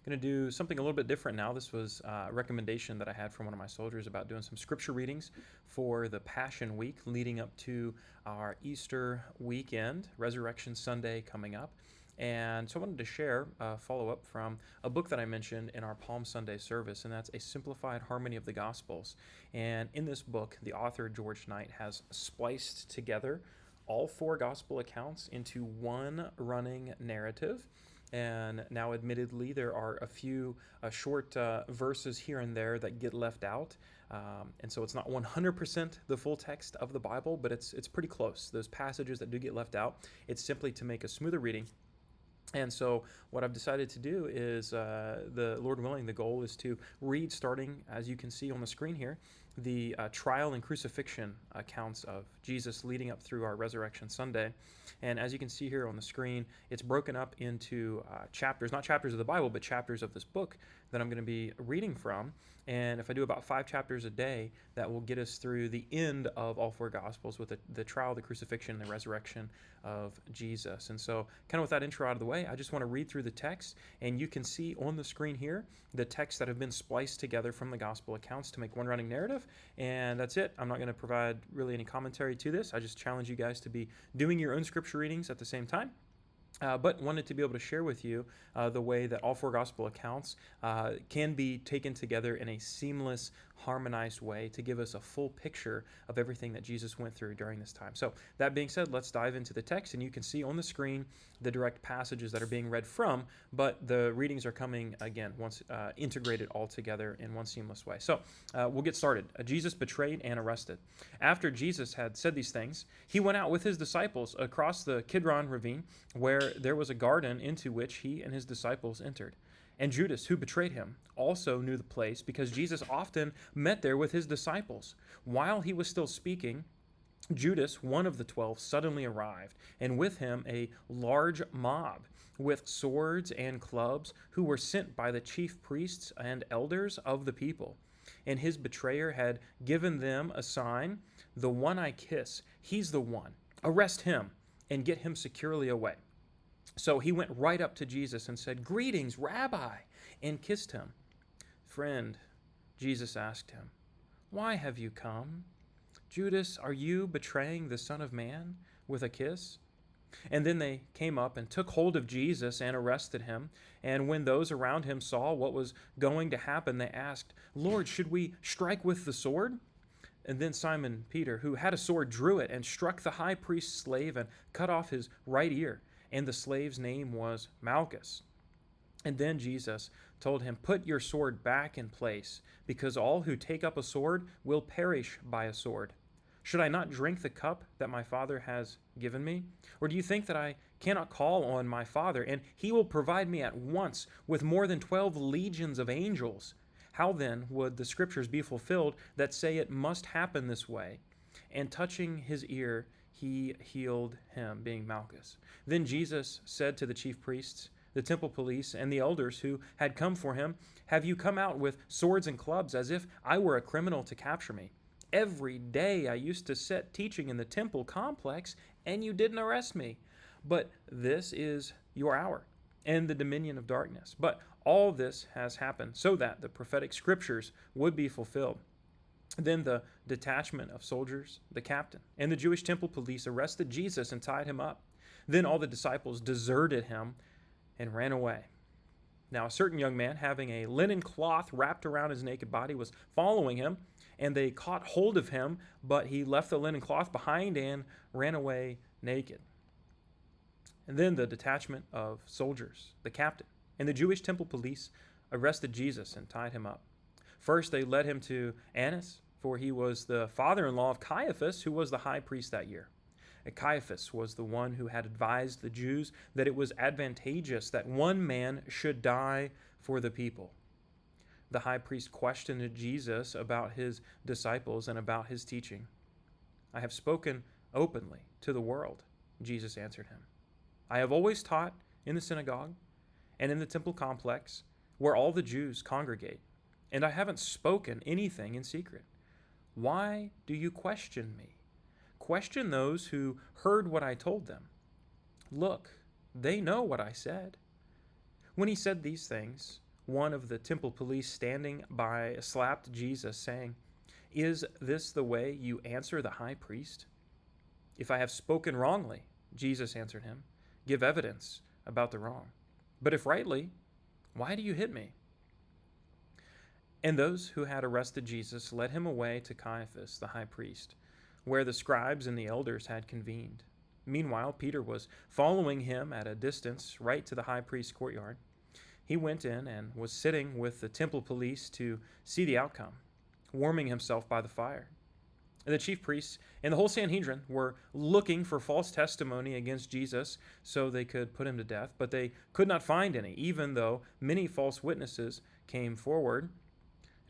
Going to do something a little bit different now. This was a recommendation that I had from one of my soldiers about doing some scripture readings for the Passion Week leading up to our Easter weekend, Resurrection Sunday coming up. And so I wanted to share a follow-up from a book that I mentioned in our Palm Sunday service, and that's A Simplified Harmony of the Gospels. And in this book, the author, George Knight, has spliced together all four gospel accounts into one running narrative. And now, admittedly, there are a few short verses here and there that get left out. And so it's not 100% the full text of the Bible, but it's pretty close. Those passages that do get left out, it's simply to make a smoother reading. And so what I've decided to do is, the Lord willing, the goal is to read, starting, as you can see on the screen here, the trial and crucifixion accounts of Jesus leading up through our Resurrection Sunday. And as you can see here on the screen, it's broken up into chapters, not chapters of the Bible, but chapters of this book that I'm going to be reading from. And if I do about 5 chapters a day, that will get us through the end of all four Gospels with the trial, the crucifixion, and the resurrection of Jesus. And so, kind of with that intro out of the way, I just want to read through the text, and you can see on the screen here the texts that have been spliced together from the Gospel accounts to make one running narrative. And that's it. I'm not going to provide really any commentary to this. I just challenge you guys to be doing your own scripture readings at the same time. But wanted to be able to share with you the way that all four gospel accounts can be taken together in a seamless, harmonized way to give us a full picture of everything that Jesus went through during this time. So that being said, let's dive into the text, and you can see on the screen the direct passages that are being read from, but the readings are coming, again, once integrated all together in one seamless way. So we'll get started. Jesus betrayed and arrested. After Jesus had said these things, he went out with his disciples across the Kidron ravine, where there was a garden into which he and his disciples entered. And Judas, who betrayed him, also knew the place, because Jesus often met there with his disciples. While he was still speaking, Judas, one of the 12, suddenly arrived, and with him a large mob with swords and clubs, who were sent by the chief priests and elders of the people. And his betrayer had given them a sign: "The one I kiss, he's the one. Arrest him and get him securely away." So he went right up to Jesus and said, "Greetings, Rabbi," and kissed him. "Friend," Jesus asked him, "why have you come? Judas, are you betraying the Son of Man with a kiss?" And then they came up and took hold of Jesus and arrested him. And when those around him saw what was going to happen, they asked, "Lord, should we strike with the sword?" And then Simon Peter, who had a sword, drew it and struck the high priest's slave and cut off his right ear. And the slave's name was Malchus. And then Jesus told him, "Put your sword back in place, because all who take up a sword will perish by a sword. Should I not drink the cup that my Father has given me? Or do you think that I cannot call on my Father, and he will provide me at once with more than 12 legions of angels? How then would the scriptures be fulfilled that say it must happen this way?" And touching his ear, he healed him, being Malchus. Then Jesus said to the chief priests, the temple police, and the elders who had come for him, "Have you come out with swords and clubs, as if I were a criminal, to capture me? Every day I used to sit teaching in the temple complex, and you didn't arrest me. But this is your hour and the dominion of darkness. But all this has happened so that the prophetic scriptures would be fulfilled." Then the detachment of soldiers, the captain, and the Jewish temple police arrested Jesus and tied him up. Then all the disciples deserted him and ran away. Now a certain young man, having a linen cloth wrapped around his naked body, was following him, and they caught hold of him, but he left the linen cloth behind and ran away naked. And then the detachment of soldiers, the captain, and the Jewish temple police arrested Jesus and tied him up. First they led him to Annas, for he was the father-in-law of Caiaphas, who was the high priest that year. And Caiaphas was the one who had advised the Jews that it was advantageous that one man should die for the people. The high priest questioned Jesus about his disciples and about his teaching. "I have spoken openly to the world," Jesus answered him. "I have always taught in the synagogue and in the temple complex, where all the Jews congregate, and I haven't spoken anything in secret. Why do you question me? Question those who heard what I told them. Look, they know what I said." When he said these things, one of the temple police standing by slapped Jesus, saying, "Is this the way you answer the high priest?" "If I have spoken wrongly," Jesus answered him, "give evidence about the wrong. But if rightly, why do you hit me?" And those who had arrested Jesus led him away to Caiaphas, the high priest, where the scribes and the elders had convened. Meanwhile, Peter was following him at a distance right to the high priest's courtyard. He went in and was sitting with the temple police to see the outcome, warming himself by the fire. The chief priests and the whole Sanhedrin were looking for false testimony against Jesus so they could put him to death, but they could not find any, even though many false witnesses came forward.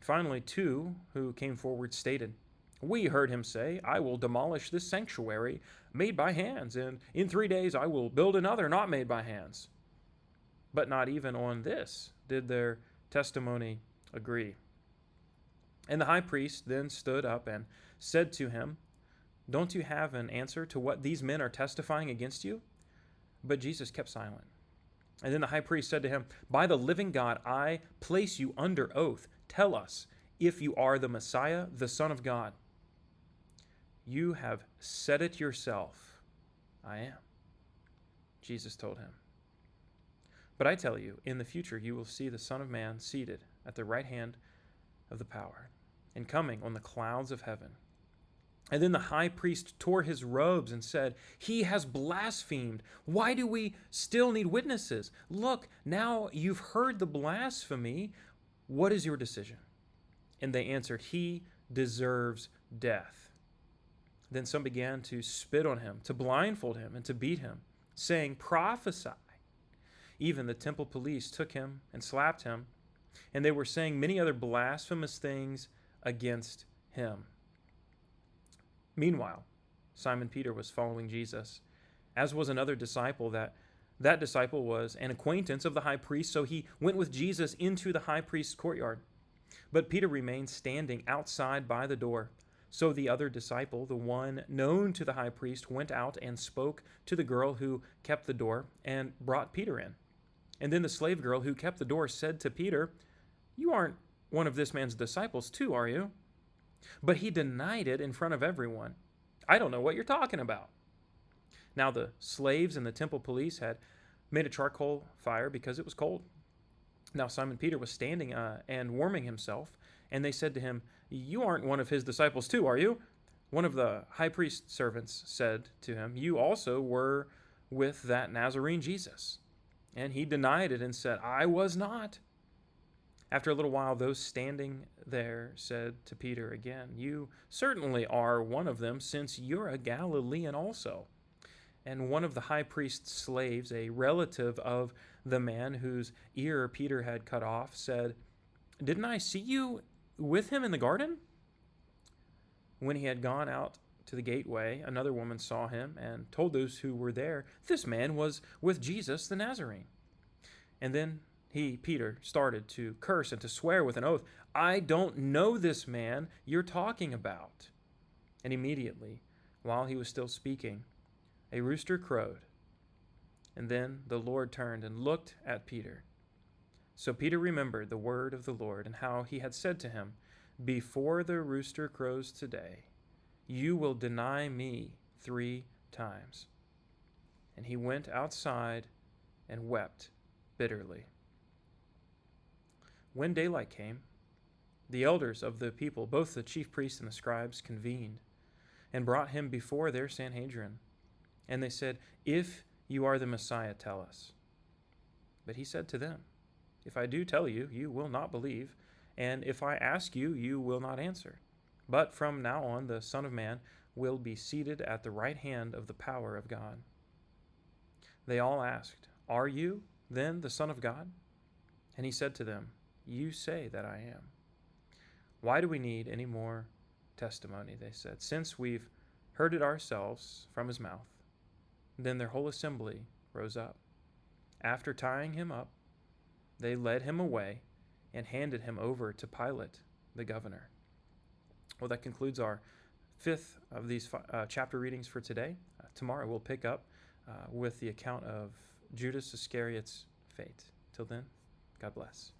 Finally, two who came forward stated, "We heard him say, 'I will demolish this sanctuary made by hands, and in 3 days I will build another not made by hands.' But not even on this did their testimony agree." And the high priest then stood up and said to him, "Don't you have an answer to what these men are testifying against you?" But Jesus kept silent. And then the high priest said to him, "By the living God, I place you under oath. Tell us if you are the Messiah, the Son of God." "You have said it yourself. I am," Jesus told him. "But I tell you, in the future you will see the Son of Man seated at the right hand of the power, and coming on the clouds of heaven." And then the high priest tore his robes and said, "He has blasphemed. Why do we still need witnesses? Look, now you've heard the blasphemy. What is your decision?" And they answered, "He deserves death." Then some began to spit on him, to blindfold him, and to beat him, saying, "Prophesy." Even the temple police took him and slapped him, and they were saying many other blasphemous things against him. Meanwhile, Simon Peter was following Jesus, as was another disciple. That disciple was an acquaintance of the high priest, so he went with Jesus into the high priest's courtyard. But Peter remained standing outside by the door. So the other disciple, the one known to the high priest, went out and spoke to the girl who kept the door and brought Peter in. And then the slave girl who kept the door said to Peter, "You aren't one of this man's disciples too, are you?" But he denied it in front of everyone. "I don't know what you're talking about." Now the slaves and the temple police had made a charcoal fire because it was cold. Now Simon Peter was standing and warming himself, and they said to him, "You aren't one of his disciples too, are you?" One of the high priest's servants said to him, "You also were with that Nazarene Jesus." And he denied it and said, "I was not." After a little while, those standing there said to Peter again, "You certainly are one of them, since you're a Galilean also." And one of the high priest's slaves, a relative of the man whose ear Peter had cut off, said, "Didn't I see you with him in the garden?" When he had gone out to the gateway, another woman saw him and told those who were there, "This man was with Jesus the Nazarene." And then Peter, started to curse and to swear with an oath, "I don't know this man you're talking about." And immediately, while he was still speaking, a rooster crowed. And then the Lord turned and looked at Peter. So Peter remembered the word of the Lord and how he had said to him, "Before the rooster crows today, you will deny me 3 times." And he went outside and wept bitterly. When daylight came, the elders of the people, both the chief priests and the scribes, convened and brought him before their Sanhedrin. And they said, "If you are the Messiah, tell us." But he said to them, "If I do tell you, you will not believe, and if I ask you, you will not answer. But from now on, the Son of Man will be seated at the right hand of the power of God." They all asked, "Are you then the Son of God?" And he said to them, "You say that I am." "Why do we need any more testimony?" they said, "since we've heard it ourselves from his mouth." Then their whole assembly rose up. After tying him up, they led him away and handed him over to Pilate, the governor. Well, that concludes our 5th of these chapter readings for today. Tomorrow we'll pick up with the account of Judas Iscariot's fate. Till then, God bless.